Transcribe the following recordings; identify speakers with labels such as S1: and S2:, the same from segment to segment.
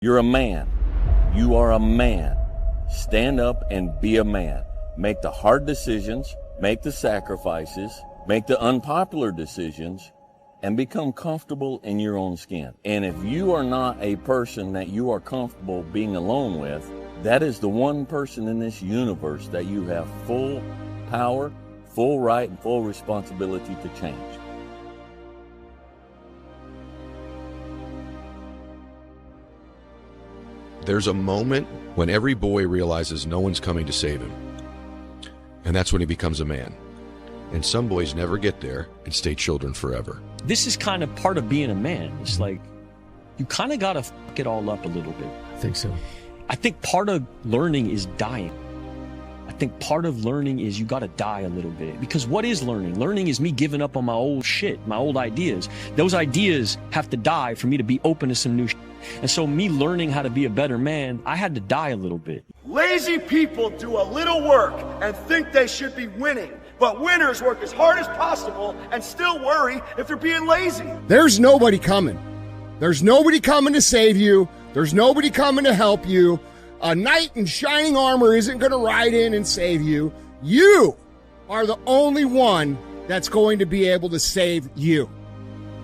S1: You're a man. You are a man. Stand up and be a man. Make the hard decisions, make the sacrifices, make the unpopular decisions, and become comfortable in your own skin. And if you are not a person that you are comfortable being alone with, that is the one person in this universe that you have full power, full right, and full responsibility to change.
S2: There's a moment when every boy realizes no one's coming to save him. And that's when he becomes a man. And some boys never get there and stay children forever.
S3: This is kind of part of being a man. It's like, you kind of got to f*** it all up a little bit.
S4: I think so.
S3: I think part of learning is dying. I think part of learning is you got to die a little bit. Because what is learning? Learning is me giving up on my old shit, my old ideas. Those ideas have to die for me to be open to some new shit. And so me learning how to be a better man, I had to die a little bit.
S5: Lazy people do a little work and think they should be winning. But winners work as hard as possible and still worry if they're being lazy.
S4: There's nobody coming. There's nobody coming to save you. There's nobody coming to help you. A knight in shining armor isn't going to ride in and save you. You are the only one that's going to be able to save you.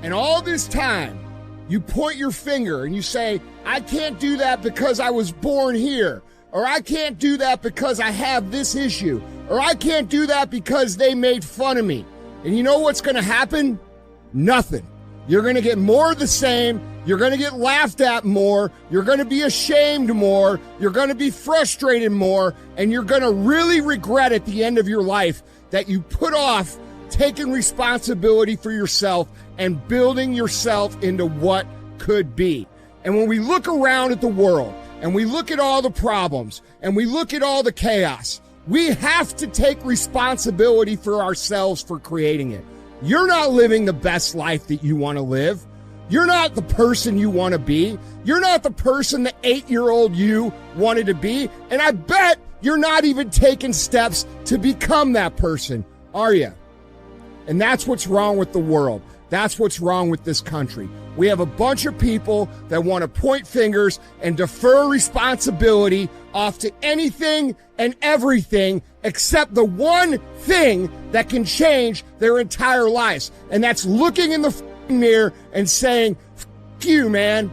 S4: And all this time, you point your finger and you say, I can't do that because I was born here. Or I can't do that because I have this issue. Or I can't do that because they made fun of me. And you know what's going to happen? Nothing. You're going to get more of the same. You're going to get laughed at more. You're going to be ashamed more. You're going to be frustrated more. And you're going to really regret at the end of your life that you put off taking responsibility for yourself and building yourself into what could be. And when we look around at the world and we look at all the problems and we look at all the chaos, we have to take responsibility for ourselves for creating it. You're not living the best life that you want to live. You're not the person you want to be. You're not the person the 8-year-old you wanted to be. And I bet you're not even taking steps to become that person, are you? And that's what's wrong with the world. That's what's wrong with this country. We have a bunch of people that want to point fingers and defer responsibility off to anything and everything except the one thing that can change their entire lives. And that's looking in the mirror and saying, F you, man.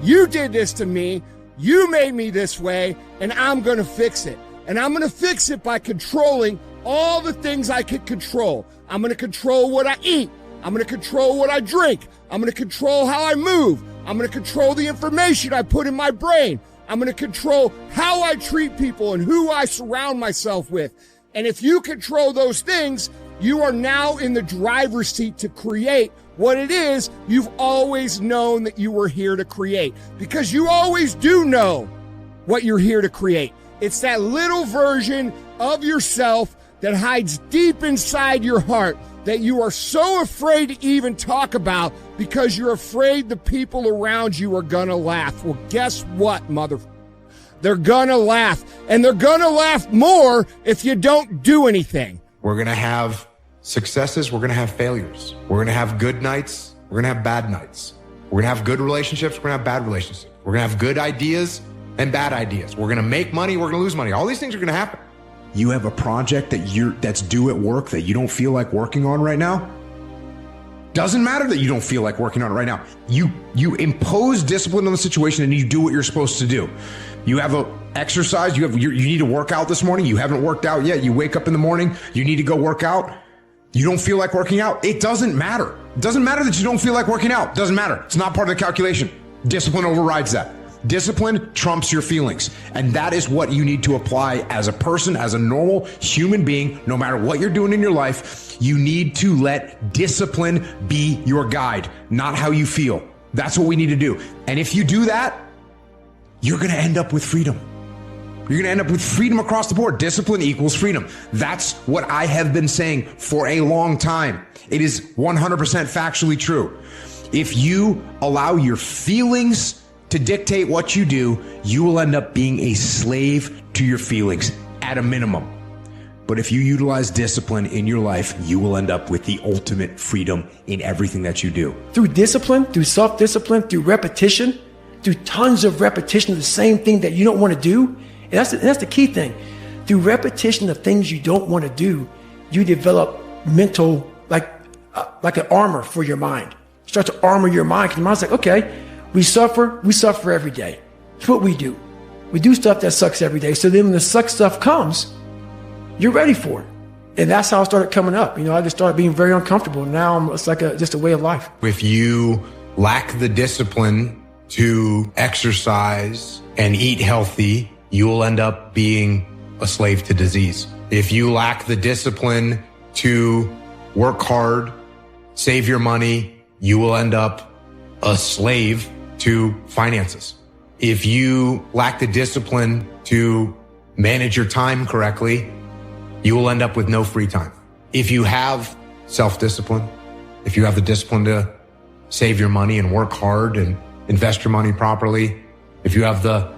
S4: You did this to me. You made me this way, and I'm going to fix it. And I'm going to fix it by controlling all the things I can control. I'm going to control what I eat. I'm going to control what I drink. I'm going to control how I move. I'm going to control the information I put in my brain. I'm going to control how I treat people and who I surround myself with. And if you control those things, you are now in the driver's seat to create what it is you've always known that you were here to create. Because you always do know what you're here to create. It's that little version of yourself that hides deep inside your heart that you are so afraid to even talk about because you're afraid the people around you are gonna laugh. Well, guess what, They're gonna laugh. And they're gonna laugh more if you don't do anything.
S6: We're gonna have successes, we're gonna have failures. We're gonna have good nights, we're gonna have bad nights. We're gonna have good relationships, we're gonna have bad relationships. We're gonna have good ideas and bad ideas. We're gonna make money, we're gonna lose money. All these things are gonna happen.
S7: You have a project that's due at work that you don't feel like working on right now. Doesn't matter that you don't feel like working on it right now. You impose discipline on the situation and you do what you're supposed to do. You have a exercise, you need to work out this morning. You haven't worked out yet. You wake up in the morning, you need to go work out. You don't feel like working out. It doesn't matter. It doesn't matter that you don't feel like working out. It doesn't matter. It's not part of the calculation. Discipline overrides that. Discipline trumps your feelings. And that is what you need to apply as a person, as a normal human being, no matter what you're doing in your life. You need to let discipline be your guide, not how you feel. That's what we need to do. And if you do that, you're going to end up with freedom. You're going to end up with freedom across the board. Discipline equals freedom. That's what I have been saying for a long time. It is 100% factually true. If you allow your feelings to dictate what you do, you will end up being a slave to your feelings at a minimum. But if you utilize discipline in your life, you will end up with the ultimate freedom in everything that you do.
S8: Through discipline, through self-discipline, through repetition, through tons of repetition of the same thing that you don't want to do. And that's the key thing. Through repetition of things you don't want to do, you develop mental, like an armor for your mind. You start to armor your mind, because your mind's like, okay, we suffer every day. It's what we do. We do stuff that sucks every day. So then when the suck stuff comes, you're ready for it. And that's how I started coming up. I just started being very uncomfortable. Now it's like just a way of life.
S6: If you lack the discipline to exercise and eat healthy, you will end up being a slave to disease. If you lack the discipline to work hard, save your money, you will end up a slave to finances. If you lack the discipline to manage your time correctly, you will end up with no free time. If you have self-discipline, if you have the discipline to save your money and work hard and invest your money properly, if you have the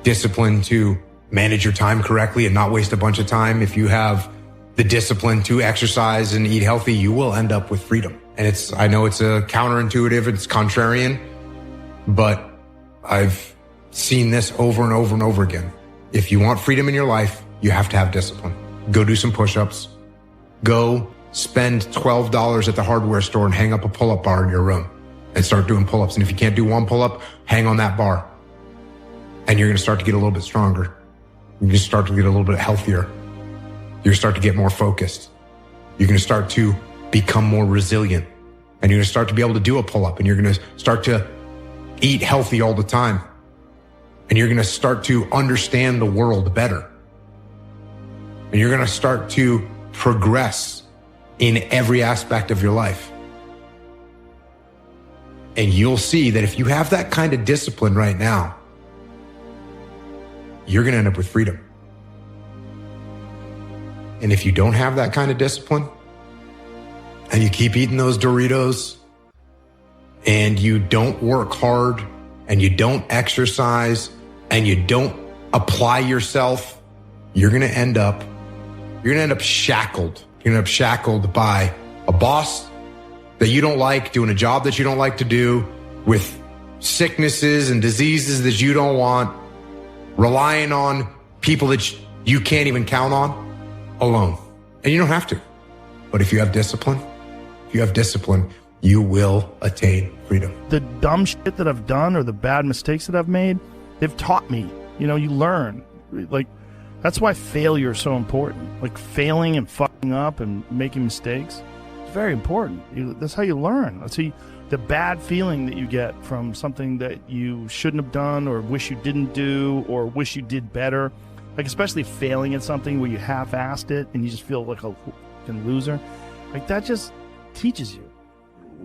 S6: discipline to manage your time correctly and not waste a bunch of time, if you have the discipline to exercise and eat healthy, you will end up with freedom. And I know it's a counterintuitive, it's contrarian, but I've seen this over and over and over again. If you want freedom in your life, you have to have discipline. Go do some push-ups. Go spend $12 at the hardware store and hang up a pull-up bar in your room and start doing pull-ups. And if you can't do one pull-up, hang on that bar. And you're going to start to get a little bit stronger. You're going to start to get a little bit healthier. You're going to start to get more focused. You're going to start to become more resilient. And you're going to start to be able to do a pull-up. And you're going to start to eat healthy all the time. And you're going to start to understand the world better. And you're going to start to progress in every aspect of your life. And you'll see that if you have that kind of discipline right now, you're going to end up with freedom. And if you don't have that kind of discipline, and you keep eating those Doritos, and you don't work hard, and you don't exercise, and you don't apply yourself, you're going to end up shackled. You're going to end up shackled by a boss that you don't like, doing a job that you don't like to do, with sicknesses and diseases that you don't want, relying on people that you can't even count on, alone. And you don't have to. But if you have discipline, you will attain freedom.
S9: The dumb shit that I've done or the bad mistakes that I've made, they've taught me. You learn. Like, that's why failure is so important. Like, failing and fucking up and making mistakes, it's very important. That's how you learn. That's how the bad feeling that you get from something that you shouldn't have done or wish you didn't do or wish you did better. Like, especially failing at something where you half-assed it and you just feel like a fucking loser. Like, that just teaches you.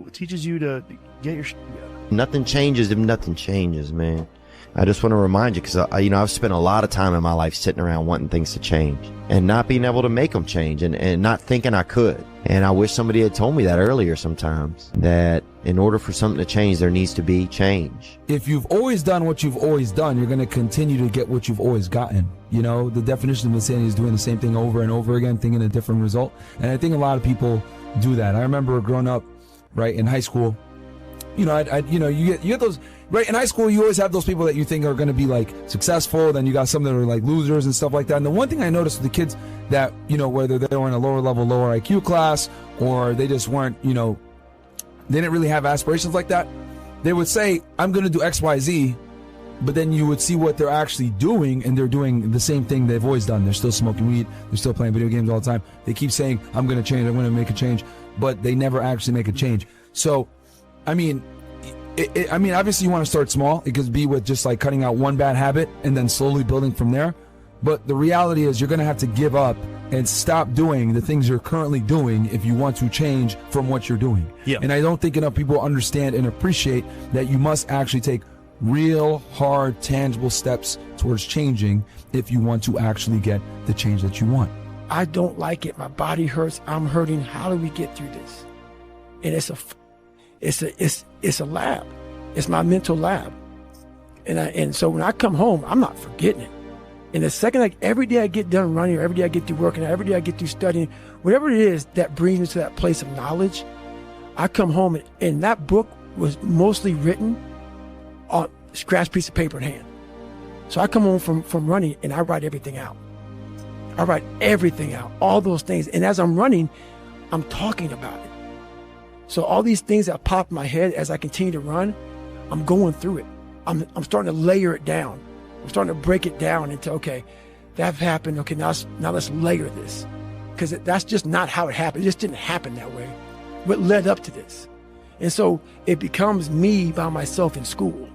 S9: It teaches you to get your shit together.
S10: Nothing changes if nothing changes, man. I just want to remind you, because I've spent a lot of time in my life sitting around wanting things to change and not being able to make them change and not thinking I could. And I wish somebody had told me that earlier sometimes, that in order for something to change, there needs to be change.
S11: If you've always done what you've always done, you're going to continue to get what you've always gotten. The definition of insanity is doing the same thing over and over again, thinking a different result. And I think a lot of people do that. I remember growing up, right, in high school, you get those, right, in high school, you always have those people that you think are going to be like successful. Then you got some that are like losers and stuff like that. And the one thing I noticed with the kids that, whether they were in a lower level, lower IQ class, or they just weren't, they didn't really have aspirations like that. They would say, I'm going to do X, Y, Z. But then you would see what they're actually doing, and they're doing the same thing they've always done. They're still smoking weed. They're still playing video games all the time. They keep saying, I'm going to change. I'm going to make a change. But they never actually make a change. So, obviously you want to start small. It could be with just like cutting out one bad habit and then slowly building from there. But the reality is you're going to have to give up and stop doing the things you're currently doing if you want to change from what you're doing. Yeah. And I don't think enough people understand and appreciate that you must actually take real, hard, tangible steps towards changing if you want to actually get the change that you want.
S8: I don't like it. My body hurts. I'm hurting. How do we get through this? And it's a lab. It's my mental lab. And so when I come home, I'm not forgetting it. And the second, like every day I get done running, or every day I get through working, or every day I get through studying, whatever it is that brings me to that place of knowledge, I come home and that book was mostly written scratch piece of paper in hand. So I come home from running and I write everything out. I write everything out, all those things. And as I'm running, I'm talking about it. So all these things that pop in my head as I continue to run, I'm going through it. I'm starting to layer it down. I'm starting to break it down into, okay, that happened. Okay, now let's layer this. Because that's just not how it happened. It just didn't happen that way. What led up to this? And so it becomes me by myself in school.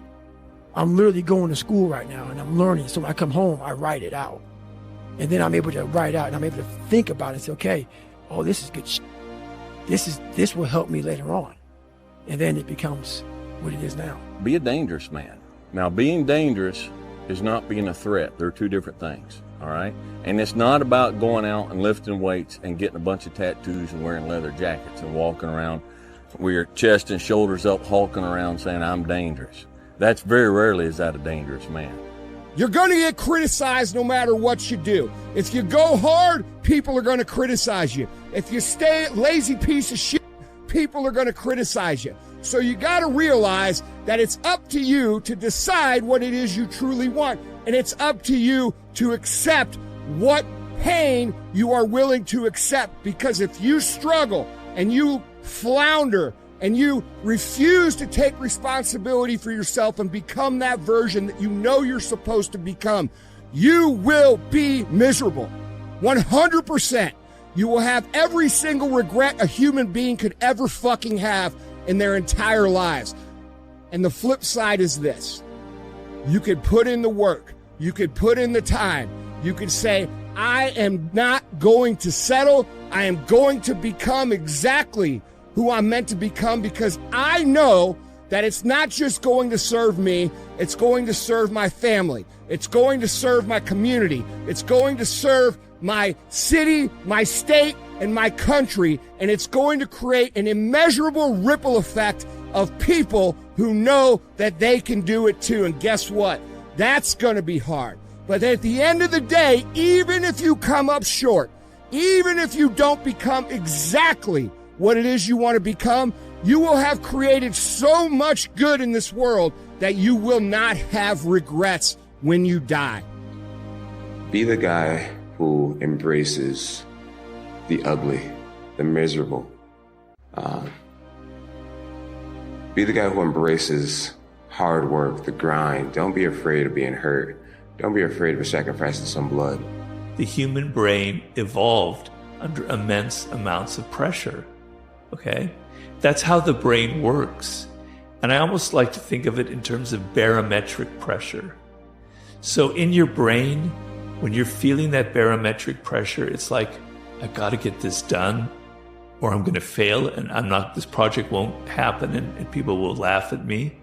S8: I'm literally going to school right now and I'm learning. So when I come home, I write it out. And then I'm able to write out and I'm able to think about it and say, okay, oh, this is good shit. This will help me later on. And then it becomes what it is now.
S1: Be a dangerous man. Now, being dangerous is not being a threat. They're two different things, all right? And it's not about going out and lifting weights and getting a bunch of tattoos and wearing leather jackets and walking around with your chest and shoulders up, hulking around saying, I'm dangerous. That's very rarely is that a dangerous man.
S4: You're going to get criticized no matter what you do. If you go hard, people are going to criticize you. If you stay a lazy piece of shit, people are going to criticize you. So you got to realize that it's up to you to decide what it is you truly want. And it's up to you to accept what pain you are willing to accept. Because if you struggle and you flounder and you refuse to take responsibility for yourself and become that version that you know you're supposed to become, you will be miserable. 100%. You will have every single regret a human being could ever fucking have in their entire lives. And the flip side is this. You could put in the work. You could put in the time. You could say, I am not going to settle. I am going to become exactly who I'm meant to become, because I know that it's not just going to serve me, it's going to serve my family. It's going to serve my community. It's going to serve my city, my state, and my country. And it's going to create an immeasurable ripple effect of people who know that they can do it too. And guess what? That's going to be hard. But at the end of the day, even if you come up short, even if you don't become exactly what it is you want to become, you will have created so much good in this world that you will not have regrets when you die.
S12: Be the guy who embraces the ugly, the miserable. Be the guy who embraces hard work, the grind. Don't be afraid of being hurt. Don't be afraid of sacrificing some blood.
S13: The human brain evolved under immense amounts of pressure. Okay? That's how the brain works. And I almost like to think of it in terms of barometric pressure. So in your brain, when you're feeling that barometric pressure, it's like, I got to get this done or I'm going to fail and this project won't happen and people will laugh at me.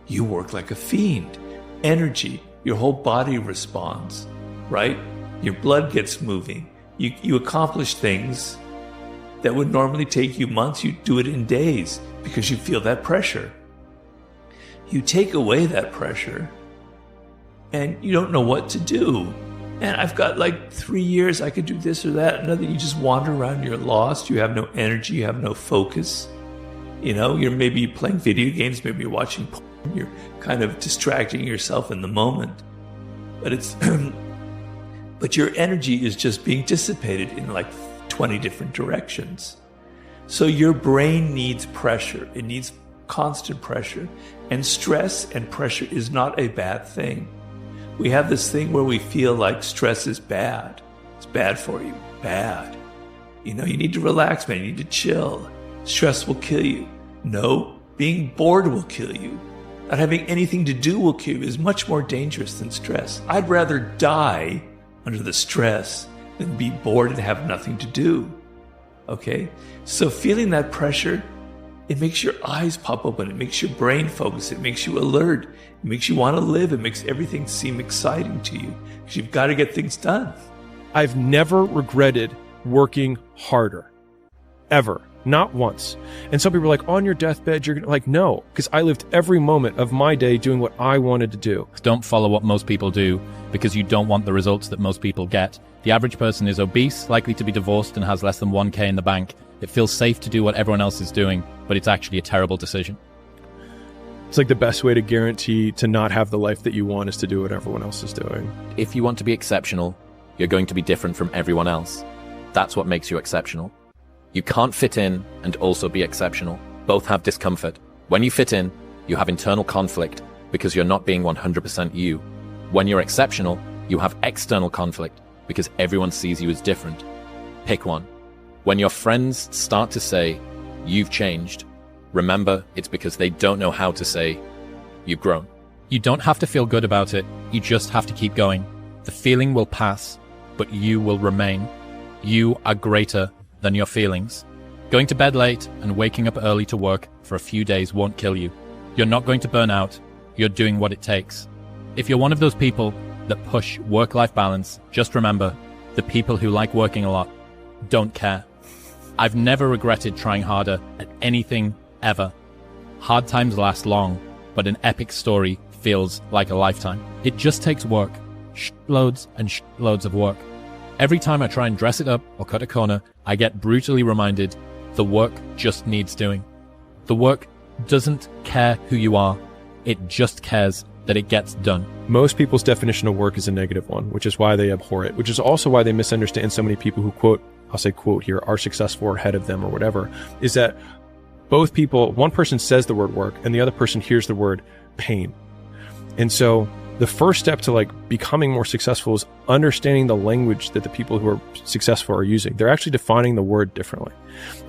S13: You work like a fiend. Energy, your whole body responds, right? Your blood gets moving. You accomplish things that would normally take you months. You do it in days because you feel that pressure. You take away that pressure and you don't know what to do. And I've got like 3 years, I could do this or that. Another, you just wander around, you're lost. You have no energy, you have no focus. You know, you're maybe playing video games, maybe you're watching porn, you're kind of distracting yourself in the moment. But it's, but your energy is just being dissipated in like 20 different directions. So your brain needs pressure. It needs constant pressure. And stress and pressure is not a bad thing. We have this thing where we feel like stress is bad. It's bad for you. Bad. You know, you need to relax, man. You need to chill. Stress will kill you. No, being bored will kill you. Not having anything to do will kill you. Is much more dangerous than stress. I'd rather die under the stress than be bored and have nothing to do. Okay? So feeling that pressure, it makes your eyes pop open. It makes your brain focus. It makes you alert. It makes you want to live. It makes everything seem exciting to you because you've got to get things done.
S14: I've never regretted working harder. Ever. Not once. And some people are like, on your deathbed, you're like, no, because I lived every moment of my day doing what I wanted to do.
S15: Don't follow what most people do because you don't want the results that most people get. The average person is obese, likely to be divorced, and has less than 1K in the bank. It feels safe to do what everyone else is doing, but it's actually a terrible decision.
S14: It's like the best way to guarantee to not have the life that you want is to do what everyone else is doing.
S15: If you want to be exceptional, you're going to be different from everyone else. That's what makes you exceptional. You can't fit in and also be exceptional. Both have discomfort. When you fit in, you have internal conflict because you're not being 100% you. When you're exceptional, you have external conflict because everyone sees you as different. Pick one. When your friends start to say, you've changed, remember it's because they don't know how to say, you've grown. You don't have to feel good about it. You just have to keep going. The feeling will pass, but you will remain. You are greater than your feelings. Going to bed late and waking up early to work for a few days won't kill you. You're not going to burn out. You're doing what it takes. If you're one of those people that push work-life balance, just remember, the people who like working a lot don't care. I've never regretted trying harder at anything ever. Hard times last long, but an epic story feels like a lifetime. It just takes work. Shitloads and shitloads of work. Every time I try and dress it up or cut a corner, I get brutally reminded the work just needs doing. The work doesn't care who you are. It just cares that it gets done.
S14: Most people's definition of work is a negative one, which is why they abhor it, which is also why they misunderstand so many people who quote, I'll say quote here, are successful or ahead of them or whatever, is that both people, one person says the word work and the other person hears the word pain. And so the first step to like becoming more successful is understanding the language that the people who are successful are using. They're actually defining the word differently.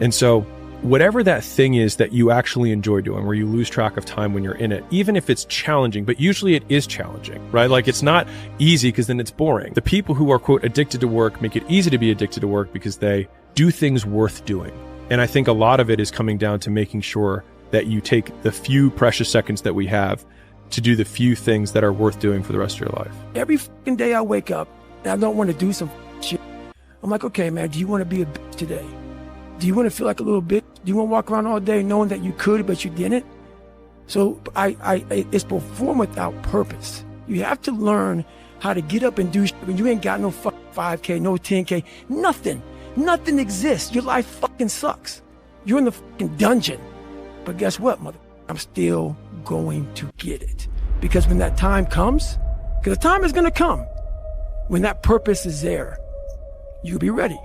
S14: And so whatever that thing is that you actually enjoy doing, where you lose track of time when you're in it, even if it's challenging, but usually it is challenging, right? Like it's not easy because then it's boring. The people who are, quote, addicted to work make it easy to be addicted to work because they do things worth doing. And I think a lot of it is coming down to making sure that you take the few precious seconds that we have to do the few things that are worth doing for the rest of your life.
S8: Every fucking day I wake up and I don't want to do some shit. I'm like, okay, man, do you want to be a bitch today? Do you want to feel like a little bitch? Do you want to walk around all day knowing that you could, but you didn't? So it's perform without purpose. You have to learn how to get up and do shit when you ain't got no fucking 5K, no 10K, nothing. Nothing exists. Your life fucking sucks. You're in the fucking dungeon. But guess what, mother? I'm still going to get it. Because when that time comes, because the time is going to come, when that purpose is there, you'll be ready.